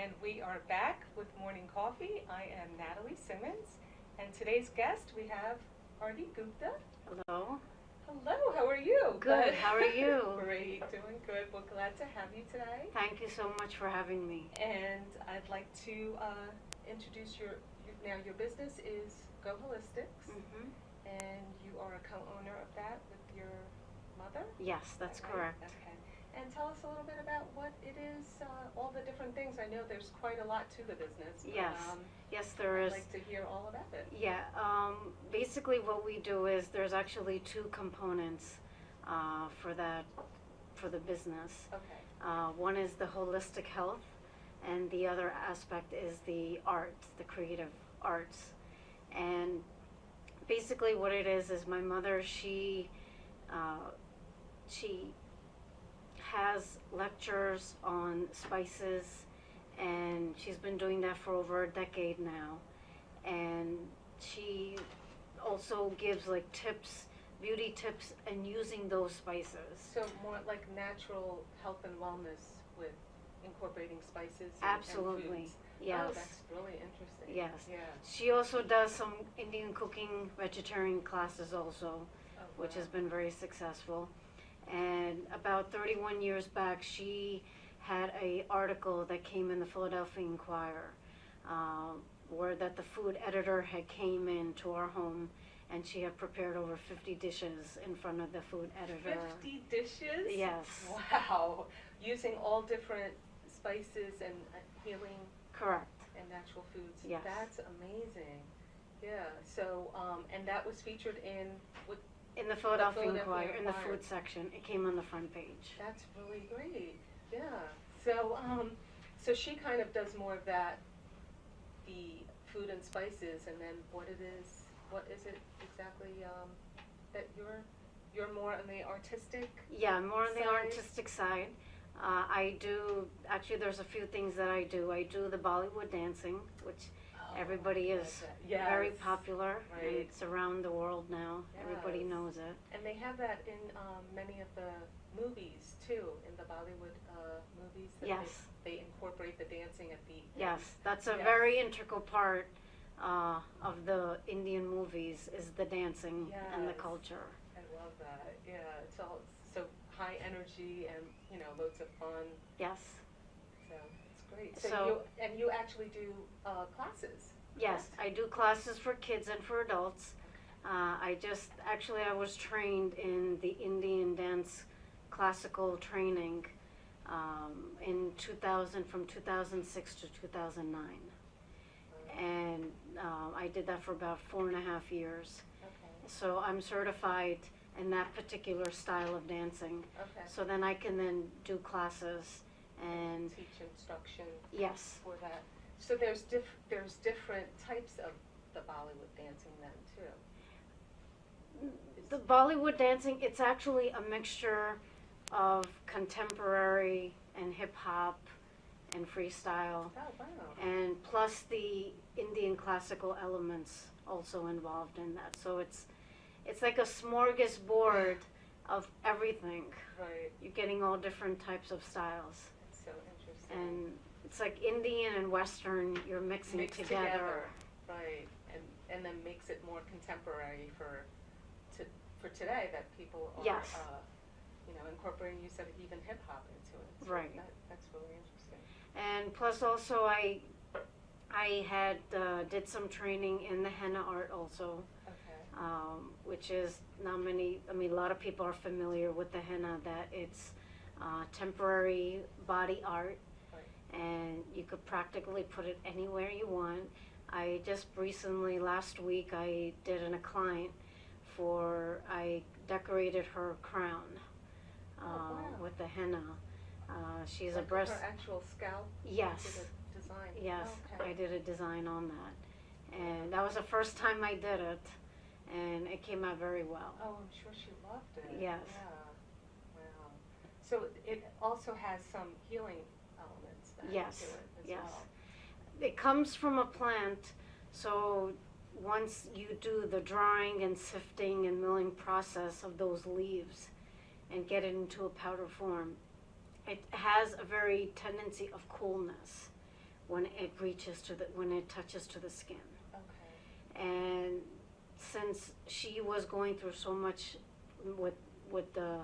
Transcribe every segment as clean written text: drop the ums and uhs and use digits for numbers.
and we are back with Morning Coffee. I am Natalie Simmons, and today's guest we have Arti Gupta. Hello. Hello, how are you? Good. How are you? Great, doing good. We're glad to have you today. Thank you so much for having me. And I'd like to introduce your business is Go Holistics, and you are a co-owner of that with your mother? Yes, that's right? correct. Okay. And tell us a little bit about what it is, all the different things. I know there's quite a lot to the business. But, Yes. Yes, there is. I'd like to hear all about it. Yeah. Basically, what we do is there's actually two components for the business. Okay. One is the holistic health, and the other aspect is the art, the creative arts. And basically, what it is my mother. She has lectures on spices, and she's been doing that for over a decade now. And she also gives like tips, beauty tips, and using those spices. So more like natural health and wellness with incorporating spices Absolutely. and foods. Yes. Oh, that's really interesting. Yes. Yeah. She also does some Indian cooking, vegetarian classes also, Oh, which wow. has been very successful. And about 31 years back, she had an article that came in the Philadelphia Inquirer, where that the food editor had came into our home, and she had prepared over 50 dishes in front of the food editor. 50 dishes? Yes. Wow. Using all different spices and healing Correct. and natural foods. Yes. That's amazing. Yeah. So, and that was featured in what? In the Philadelphia Philadelphia Inquirer, in the Inquirer. food section, it came on the front page. That's really great. Yeah. So, so she kind of does more of that, the food and spices, and then what is it exactly that you're more on the artistic? Yeah, more on the side? artistic side. I do, actually there's a few things that I do. I do the Bollywood dancing, which everybody is very popular. Right. And it's around the world now. Everybody Yes. knows it. And they have that in many of the movies too, in the Bollywood movies. That Yes. They incorporate the dancing at the Yes, that's a Yes. very integral part of the Indian movies is the dancing and the Yes. culture. I love that. Yeah, it's all so high energy and loads of fun. Yes. So it's great. So, So- you actually do classes. Yes, correct? I do classes for kids and for adults. I was trained in the Indian dance classical training in 2000, from 2006 to 2009. And I did that for about 4.5 years. Okay. So I'm certified in that particular style of dancing. Okay. So then I can then do classes and Teach instruction yes. for that. So there's different types of the Bollywood dancing then too. The Bollywood dancing, it's actually a mixture of contemporary and hip hop and freestyle, Oh wow. and plus the Indian classical elements also involved in that. So it's like a smorgasbord of everything. Right. You're getting all different types of styles, It's so interesting. and it's like Indian and Western. You're mixing Mixed together. Right, and then makes it more contemporary for today that people are, Yes. incorporating, you said, even hip hop into it. So Right. That's really interesting. And plus also I had did some training in the henna art also, Okay. which is not many, I mean, a lot of people are familiar with the henna, that it's temporary body art, Right. and you could practically put it anywhere you want. I just recently, last week, I did a client I decorated her crown Wow. with the henna. She's Like a breast. her actual scalp? Yes. You did a design? Yes, Okay. I did a design on that, and that was the first time I did it, and it came out very well. Oh, I'm sure she loved it. Yes. Yeah. Wow. So it also has some healing elements then Yes, to it as yes. well. It comes from a plant, so once you do the drying and sifting and milling process of those leaves and get it into a powder form, it has a very tendency of coolness, when it reaches to the, when it touches to the skin. Okay. And since she was going through so much with the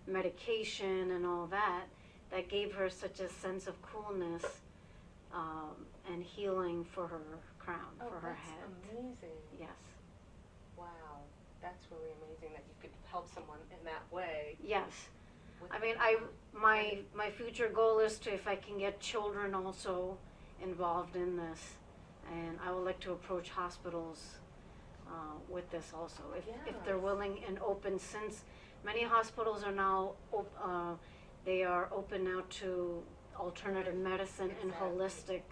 medication and all that, that gave her such a sense of coolness and healing for her crown, for her head. That's amazing. Yes. Wow, that's really amazing that you could help someone in that way. Yes. with- I mean, my future goal is to, if I can get children also involved in this, and I would like to approach hospitals with this also, if they're Yes. willing and open, since many hospitals are now they are open now to alternative medicine and Exactly. holistic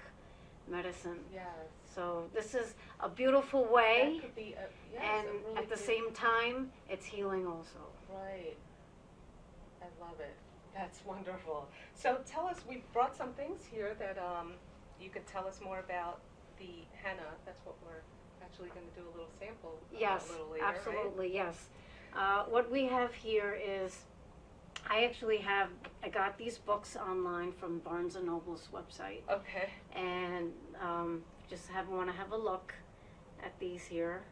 medicine. Yes. So this is a beautiful way, That could be yes, and a really at the big- same time, it's healing also. Right. I love it. That's wonderful. So tell us, we brought some things here that you could tell us more about the henna. That's what we're actually going to do a little sample Yes, a little later, right? absolutely, yes. What we have here is, I got these books online from Barnes & Noble's website, Okay. and just want to have a look at these here.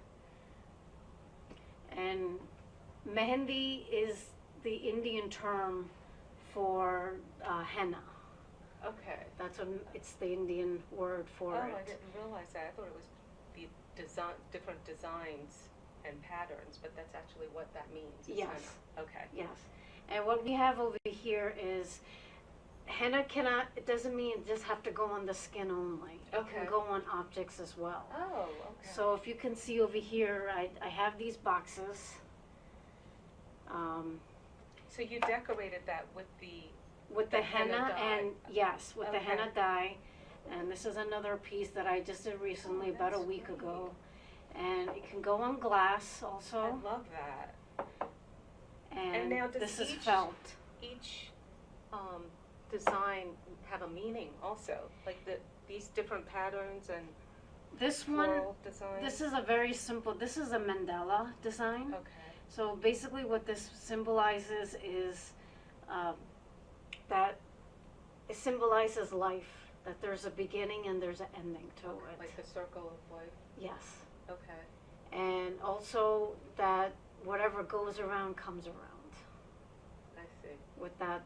And mehendi is the Indian term for henna. Okay. It's the Indian word for Oh, it. I didn't realize that. I thought it was the different designs and patterns, but that's actually what that means. is Yes. henna. Okay. Yes. And what we have over here is henna it doesn't mean it just have to go on the skin only. It Okay. can go on objects as well. Oh, okay. So if you can see over here, I have these boxes. So you decorated that with the With the henna dye. and, yes, with the Okay. henna dye. And this is another piece that I just did recently, Oh, about a that's week great. ago. And it can go on glass also. I love that. And now does this is each- felt. Each design have a meaning also, like these different patterns and This one, floral designs. this is a very simple, this is a mandala design. Okay. So basically what this symbolizes is that it symbolizes life, that there's a beginning and there's an ending to it. Like the circle of life. Yes. Okay. And also that whatever goes around comes around I see. with that,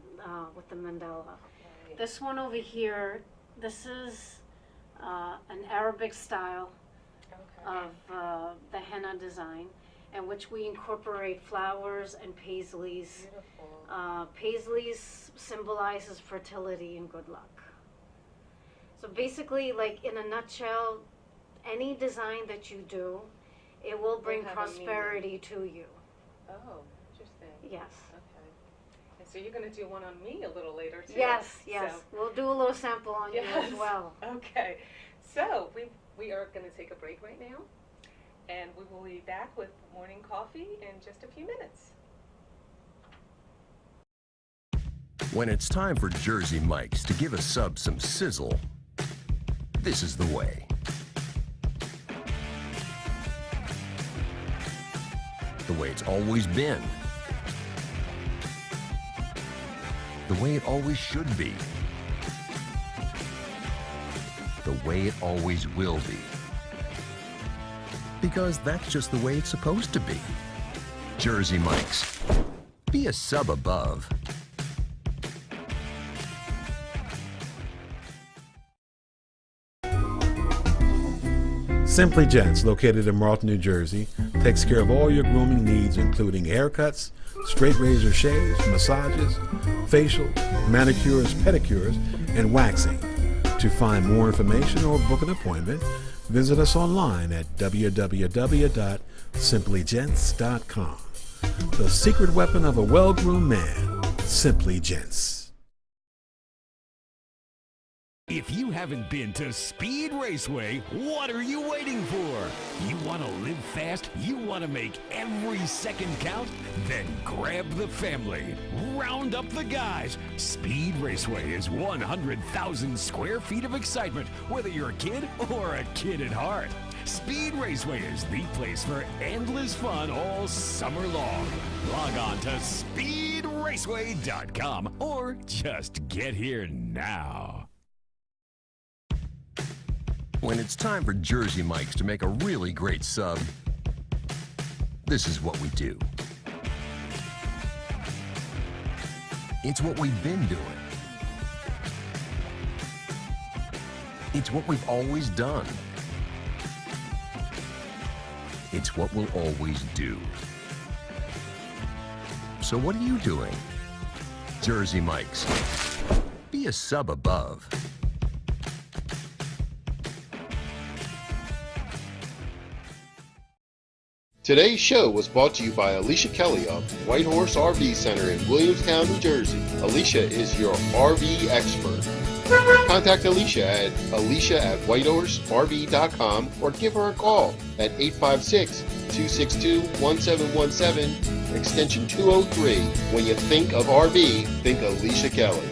with the mandala. Right. This one over here, this is an Arabic style Okay. of the henna design, in which we incorporate flowers and paisleys. Beautiful. Paisleys symbolizes fertility and good luck. So basically, like in a nutshell, any design that you do, it will bring have a prosperity to you. Oh, interesting. Yes. Okay. And so you're going to do one on me a little later too. Yes, yes. So, We'll do a little sample on you as Yes. well. Okay. So we are going to take a break right now, and we will be back with morning coffee in just a few minutes. When it's time for Jersey Mike's to give a sub some sizzle, this is the way. The way it's always been. The way it always should be. The way it always will be. Because that's just the way it's supposed to be. Jersey Mike's. Be a sub above. Simply Gents, located in Marlton, New Jersey, takes care of all your grooming needs, including haircuts, straight razor shaves, massages, facial, manicures, pedicures, and waxing. To find more information or book an appointment, visit us online at www.simplygents.com. The secret weapon of a well-groomed man, Simply Gents. If you haven't been to Speed Raceway, what are you waiting for? You want to live fast? You want to make every second count? Then grab the family. Round up the guys. Speed Raceway is 100,000 square feet of excitement, whether you're a kid or a kid at heart. Speed Raceway is the place for endless fun all summer long. Log on to speedraceway.com or just get here now. When it's time for Jersey Mike's to make a really great sub, this is what we do. It's what we've been doing. It's what we've always done. It's what we'll always do. So what are you doing? Jersey Mike's. Be a sub above. Today's show was brought to you by Alicia Kelly of White Horse RV Center in Williamstown, New Jersey. Alicia is your RV expert. Contact Alicia at alicia@whitehorserv.com or give her a call at 856-262-1717, extension 203. When you think of RV, think Alicia Kelly.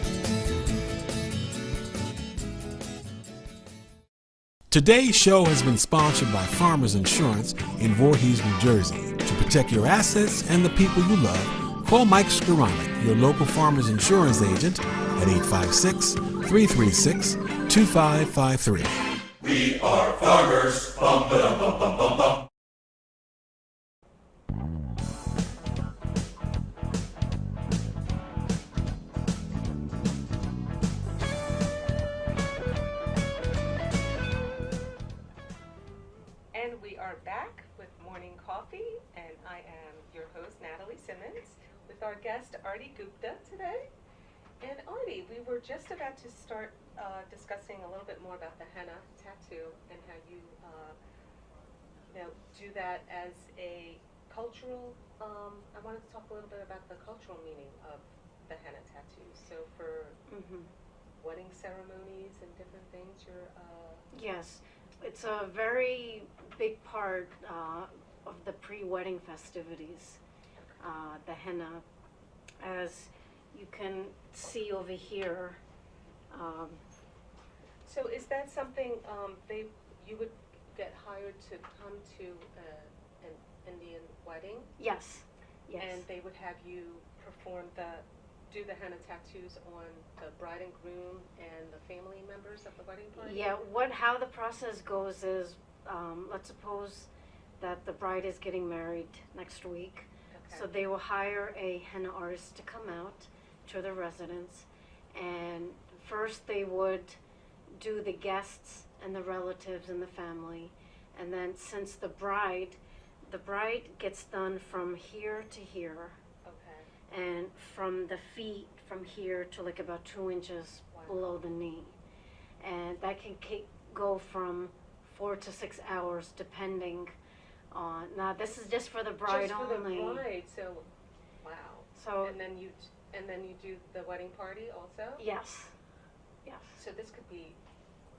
Today's show has been sponsored by Farmers Insurance in Voorhees, New Jersey. To protect your assets and the people you love, call Mike Skoranek, your local Farmers Insurance agent, at 856-336-2553. We are farmers. Bum, ba-dum, bum, bum, bum, bum. And we are back with Morning Coffee, and I am your host, Natalie Simmons, with our guest, Artie Gupta, today. And Artie, we were just about to start discussing a little bit more about the henna tattoo and how you, do that as a cultural. I wanted to talk a little bit about the cultural meaning of the henna tattoos. So for wedding ceremonies and different things, you're. Yes, it's a very big part of the pre-wedding festivities, the henna, as you can see over here. So is that something you would get hired to come to an Indian wedding? Yes, yes. And they would have you do the henna tattoos on the bride and groom and the family members of the wedding party? Yeah, how the process goes is, let's suppose that the bride is getting married next week. Okay. So they will hire a henna artist to come out to the residence, and first they would do the guests and the relatives and the family, and then since the bride gets done from here to here, Okay. and from the feet from here to like about 2 inches below the knee, and that can go from 4 to 6 hours depending on. Now this is just for the bride Just for only. the bride, so, wow. So And then you do the wedding party also? yes, yes, So this could be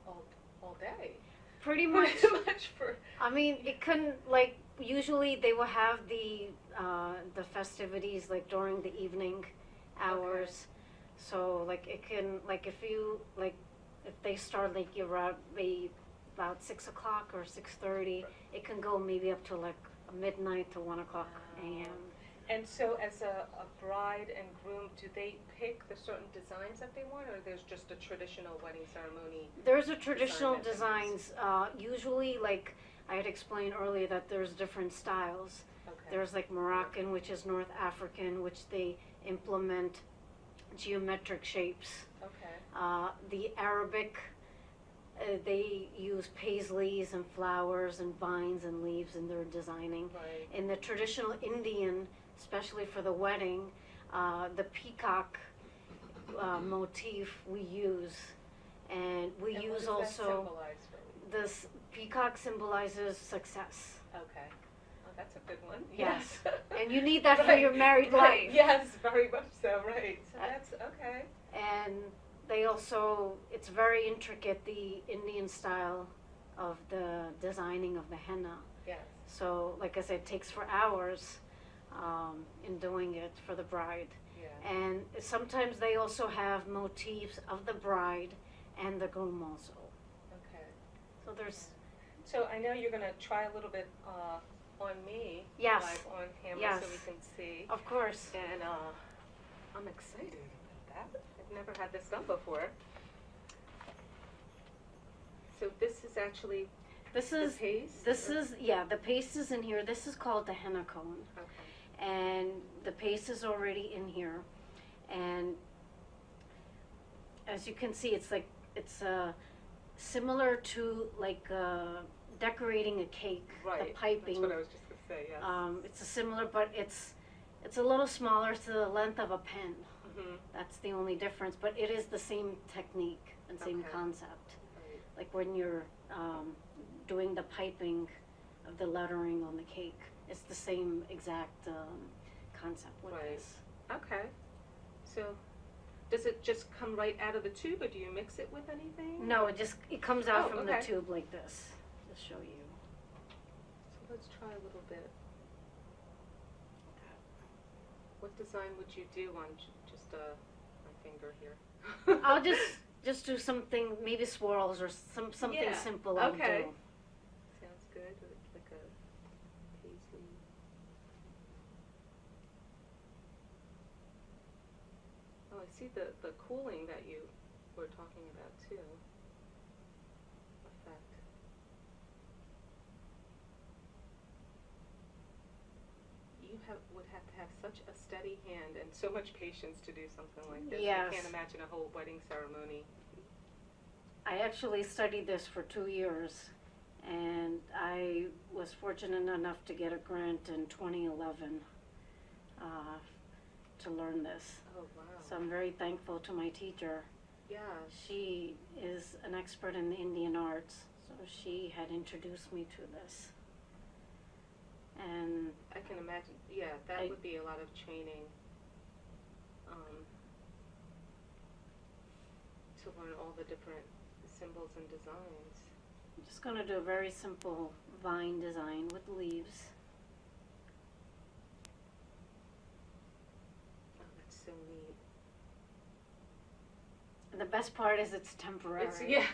all day. pretty much. Pretty much for. I mean, it couldn't, like, usually they will have the festivities like during the evening hours. So like it can, like if they start like around maybe about 6 o'clock or 6:30, it can go maybe up to like midnight to 1 o'clock a.m. And so as a bride and groom, do they pick the certain designs that they want, or there's just a traditional wedding ceremony? There's a traditional Design that they designs, usually like I had explained earlier that there's different styles. Okay. There's like Moroccan, which is North African, which they implement geometric shapes. Okay. The Arabic, they use paisleys and flowers and vines and leaves in their designing. Right. In the traditional Indian, especially for the wedding, the peacock motif we use, and we And use what does also that symbolize for you? this peacock symbolizes success. Okay. Oh, that's a good one. Yes. And you need that for Right, your married right. life. Yes, very much so. Right. So that's okay. And they also, it's very intricate, the Indian style of the designing of the henna. Yes. So, like I said, it takes for hours in doing it for the bride. Yeah. And sometimes they also have motifs of the bride and the groom also. Okay. So there's, So I know you're gonna try a little bit on me. Yes. Live on camera, Yes. so we can see. of course, And I'm excited about that. I've never had this done before. So this is actually This the is, paste? this or- is, yeah, the paste is in here. This is called the henna cone. Okay. And the paste is already in here. And as you can see, it's like, it's similar to like decorating a cake, Right. the piping. That's what I was just gonna say, yes. It's a similar, but it's a little smaller, to the length of a pen. Mm-hmm. That's the only difference, but it is the same technique and same Okay. concept. Right. Like when you're doing the piping of the lettering on the cake, it's the same exact concept with Right. this. Okay. So, does it just come right out of the tube, or do you mix it with anything? No, it comes out Oh, from okay. the tube like this. To show you. So let's try a little bit. What design would you do on just my finger here? I'll just do something, maybe swirls or something Yeah, simple. I'll okay. do. Sounds good. Like a paisley. Oh, I see the cooling that you were talking about too. Effect. You would have to have such a steady hand and so much patience to do something like this. Yes. I can't imagine a whole wedding ceremony. I actually studied this for 2 years, and I was fortunate enough to get a grant in 2011 to learn this. Oh wow. So I'm very thankful to my teacher. Yeah. She is an expert in the Indian arts, so she had introduced me to this. And I can imagine. Yeah, that I- would be a lot of training. To learn all the different symbols and designs. I'm just going to do a very simple vine design with leaves. Oh, that's so neat. And the best part is it's temporary. Yeah.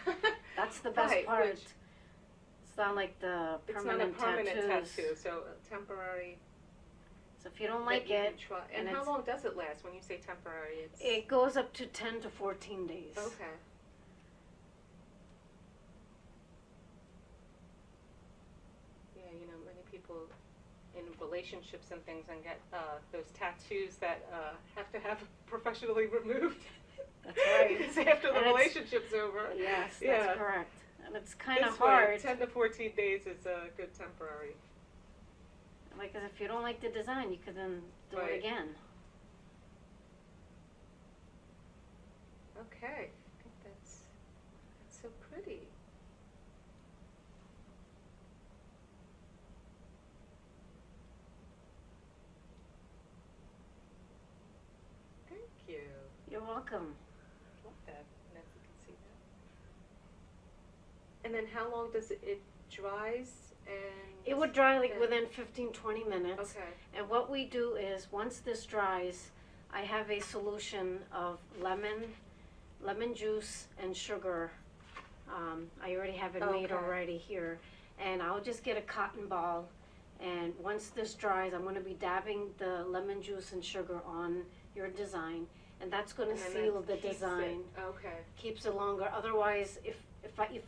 That's the best Right, part. which- It's not like the It's not a permanent permanent tattoos. tattoo, so temporary. So if you don't that like you can it, try. and And how it's- long does it last when you say temporary? it goes up to 10 to 14 days. Okay. Yeah, many people in relationships and things and get those tattoos that have to have professionally removed. That's right. It's after the And it's- relationship's over. Yes, that's Yeah. correct. And it's kind of This way, hard. 10 to 14 days is a good temporary. Like, 'cause if you don't like the design, you could then do Right. it again. Okay, I think that's so pretty. Thank you. You're welcome. Love that. And as you can see that. And then how long does it dries and? It would dry like then- within 15, 20 minutes. Okay. And what we do is, once this dries, I have a solution of lemon juice and sugar. I already have it made Okay. already here. And I'll just get a cotton ball, and once this dries, I'm going to be dabbing the lemon juice and sugar on your design, and that's going to And then seal that the keeps it- design. Okay. Keeps it longer. Otherwise, if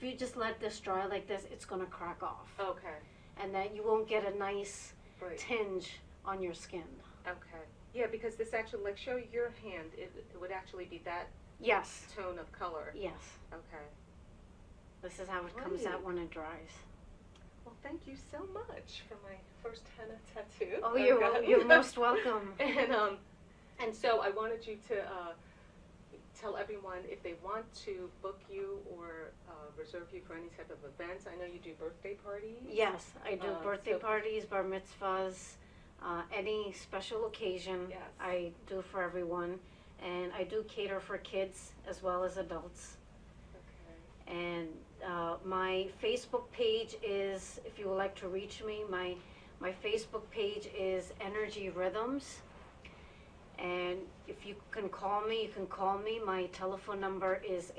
you just let this dry like this, it's going to crack off, Okay. and then you won't get a nice Right. tinge on your skin. Okay. Yeah, because this actually, like, show your hand. It would actually be that Yes. tone of color. Yes. Okay. This is how it comes out Great. when it dries. Well, thank you so much for my first henna tattoo. Oh, I've you're gotten. you're most welcome. And so I wanted you to tell everyone if they want to book you or reserve you for any type of events. I know you do birthday parties. Yes, I do birthday so- parties, bar mitzvahs, any special occasion. Yes. I do for everyone, and I do cater for kids as well as adults. Okay. And my Facebook page is, if you would like to reach me, my Facebook page is Energy Rhythms. And if you can call me, you can call me. My telephone number is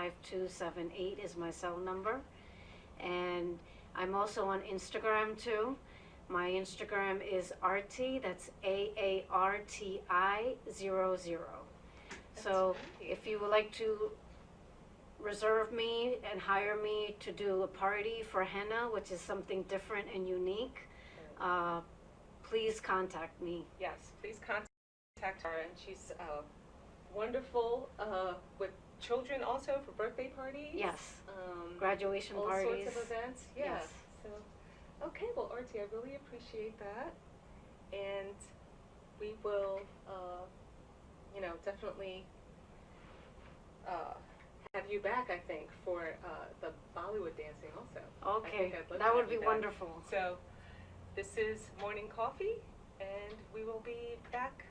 856-524-5278 is my cell number. And I'm also on Instagram too. My Instagram is Arti, that's AARTI00. So That's great. if you would like to reserve me and hire me to do a party for henna, which is something different and unique, please contact me. Yes, please contact her, and she's wonderful with children also for birthday parties. Yes. Um, Graduation all parties. sorts of events. Yeah. Yes. So, okay, well, Artie, I really appreciate that, and we will, definitely have you back. I think for the Bollywood dancing also. I Okay, think I'd love to that have would be you back. wonderful. So, this is Morning Coffee, and we will be back